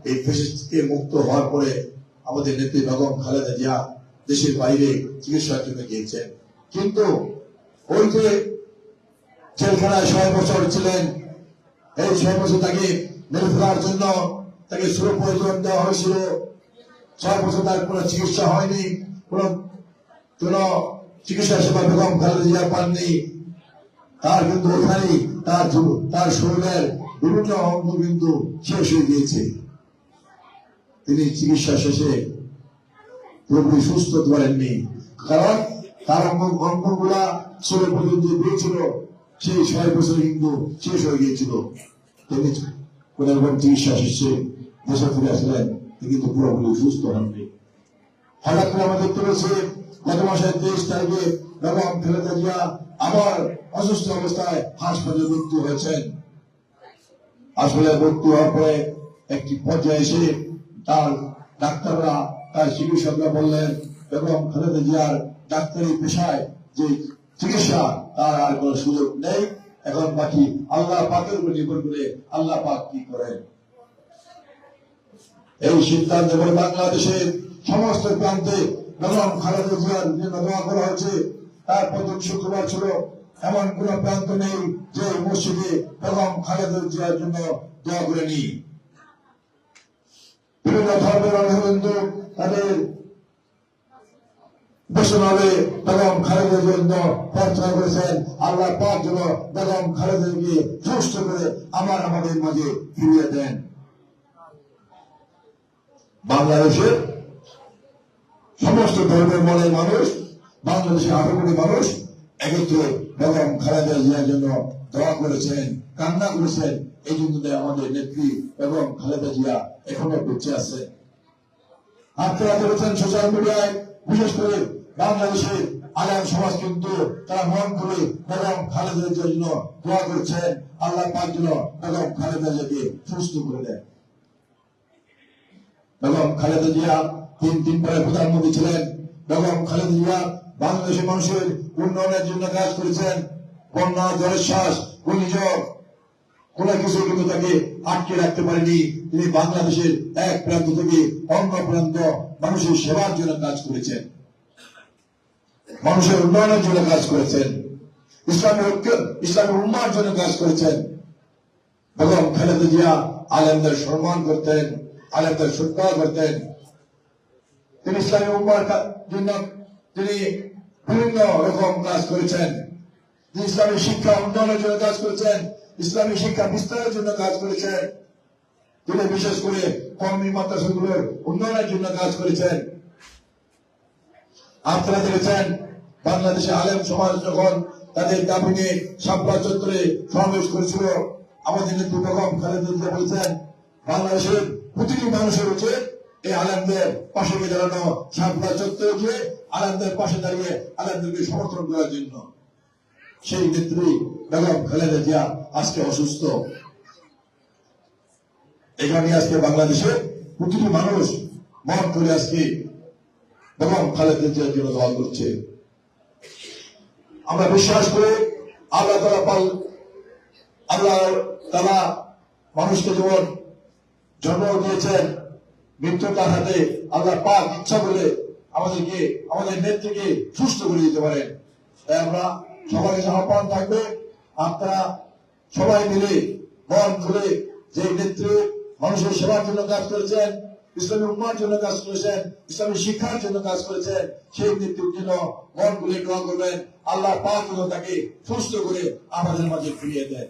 এই ফ্যাসিস্ট থেকে মুক্ত হওয়ার পরে আমাদের নেত্রী বেগম খালেদা জিয়া দেশের বাইরে চিকিৎসার জন্য গিয়েছেন, কিন্তু ওই যে জেলখানায় 6 বছর ছিলেন, এই 6 বছর তাকে মেরে ফেলার জন্য তাকে সুরপ্রয়োজন দেওয়া হয়েছিল। 6 বছর তার কোনো চিকিৎসা হয়নি, কোন চিকিৎসা সেবা বেগম খালেদা জিয়া পাননি। তার কিন্তু ওখানেই তার শরীরের বিভিন্ন অঙ্গ কিন্তু শেষ হয়ে গিয়েছে। তিনি চিকিৎসা শেষে পুরোপুরি সুস্থ হতে পারেননি, কারণ তার অঙ্গগুলা শরীর পর্যন্ত দিয়েছিল, সেই 6 বছর কিন্তু শেষ হয়ে গিয়েছিল। তিনি কোন রকম চিকিৎসা শেষে দেশে ফিরে আসলেন, তিনি কিন্তু পুরোপুরি সুস্থ হননি। হঠাৎ করে আমরা দেখতে পাচ্ছি গত মাসের 23 তারিখে বেগম খালেদা জিয়া আবার অসুস্থ অবস্থায় হাসপাতালে ভর্তি হয়েছেন। আসলে ভর্তি হওয়ার পরে একটি পর্যায়ে এসে তার ডাক্তাররা, তার চিকিৎসকরা বললেন বেগম খালেদা জিয়ার ডাক্তারি পেশায় যে চিকিৎসা তার আর কোনো সুযোগ নেই, এখন বাকি আল্লাহ পাকের উপর নির্ভর করে আল্লাহ পাক কি করেন। এই সিদ্ধান্ত করে বাংলাদেশের সমস্ত প্রান্তে বেগম খালেদা জিয়ার জন্য দোয়া করা হয়েছে। তার প্রথম শুক্রবার ছিল, এমন কোন প্রান্ত নেই যে মসজিদে বেগম খালেদা জিয়ার জন্য দোয়া করেনি। বিভিন্ন ধর্মের অন্ধ তাদের বেশভাবে বেগম খালেদার জন্য প্রার্থনা করেছেন, আল্লাহ পাক যেন বেগম খালেদাকে সুস্থ করে আমাদের মাঝে ফিরিয়ে দেন। বাংলাদেশের সমস্ত ধর্মের মনের মানুষ, বাংলাদেশের 18 কোটি মানুষ একত্রে বেগম খালেদা জিয়ার জন্য দোয়া করেছেন, কান্না করেছেন। এই জন্য আমাদের নেত্রী বেগম খালেদা জিয়া এখনো বেঁচে আছে। আপনারা দেখেছেন সোশ্যাল মিডিয়ায়, বিশেষ করে বাংলাদেশের আলেম সমাজ কিন্তু তারা মন করে বেগম খালেদা জিয়ার জন্য দোয়া করছেন, আল্লাহ পাক যেন বেগম খালেদা জিয়াকে সুস্থ করে দেন। বেগম খালেদা জিয়া 3 প্রধানমন্ত্রী ছিলেন। বেগম খালেদা জিয়া বাংলাদেশের মানুষের উন্নয়নের জন্য কাজ করেছেন। বন্যা, ঝড়ের শ্বাস, ঘূর্ণিঝড় কোন কিছু কিন্তু তাকে আটকে রাখতে পারেনি। তিনি বাংলাদেশের এক প্রান্ত থেকে অন্য প্রান্ত মানুষের সেবার জন্য কাজ করেছেন, মানুষের উন্নয়নের জন্য কাজ করেছেন, ইসলামের ঐক্য, ইসলামের উম্মার জন্য কাজ করেছেন। বেগম খালেদা জিয়া আলেমদের সম্মান করতেন, আলেমদের সৎকার করতেন। তিনি ইসলামী উম্মার জন্য তিনি বিভিন্ন রকম কাজ করেছেন। তিনি ইসলামী শিক্ষা উন্নয়নের জন্য কাজ করেছেন, ইসলামী শিক্ষা বিস্তারের জন্য কাজ করেছেন। তিনি বিশেষ করে কওমি মাদ্রাসাগুলোর উন্নয়নের জন্য কাজ করেছেন। আপনারা দেখেছেন বাংলাদেশে আলেম সমাজ যখন তাদের দাবি নিয়ে শাপলা চত্বরে সমাবেশ করেছিল, আমাদের নেত্রী বেগম খালেদা জিয়া বলেছেন বাংলাদেশের প্রতিটি মানুষের উচিত এই আলেমদের পাশে গিয়ে দাঁড়ানো, শাপলা চত্বরে গিয়ে আলেমদের পাশে দাঁড়িয়ে আলেমদেরকে সমর্থন করার জন্য। সেই নেত্রী বেগম খালেদা জিয়া আজকে অসুস্থ। এখানে আজকে বাংলাদেশের প্রতিটি মানুষ মন করে আজকে বেগম খালেদা জিয়ার জন্য দোয়া করছে। আমরা বিশ্বাস করে আল্লাহ তাআলা মানুষকে যেমন জন্ম দিয়েছেন, মৃত্যু তার হাতে, আল্লাহ পাক ইচ্ছা করলে আমাদেরকে, আমাদের নেত্রীকে সুস্থ করে দিতে পারেন। তাই আমরা সবাই আহ্বান থাকবে, আপনারা সবাই মিলে মন খুলে যে নেত্রী মানুষের সেবার জন্য কাজ করেছেন, ইসলামী উম্মার জন্য কাজ করেছেন, ইসলামী শিক্ষার জন্য কাজ করেছেন, সেই নেত্রীর জন্য মন খুলে দোয়া করবেন, আল্লাহ পাক যেন তাকে সুস্থ করে আমাদের মাঝে ফিরিয়ে দেন।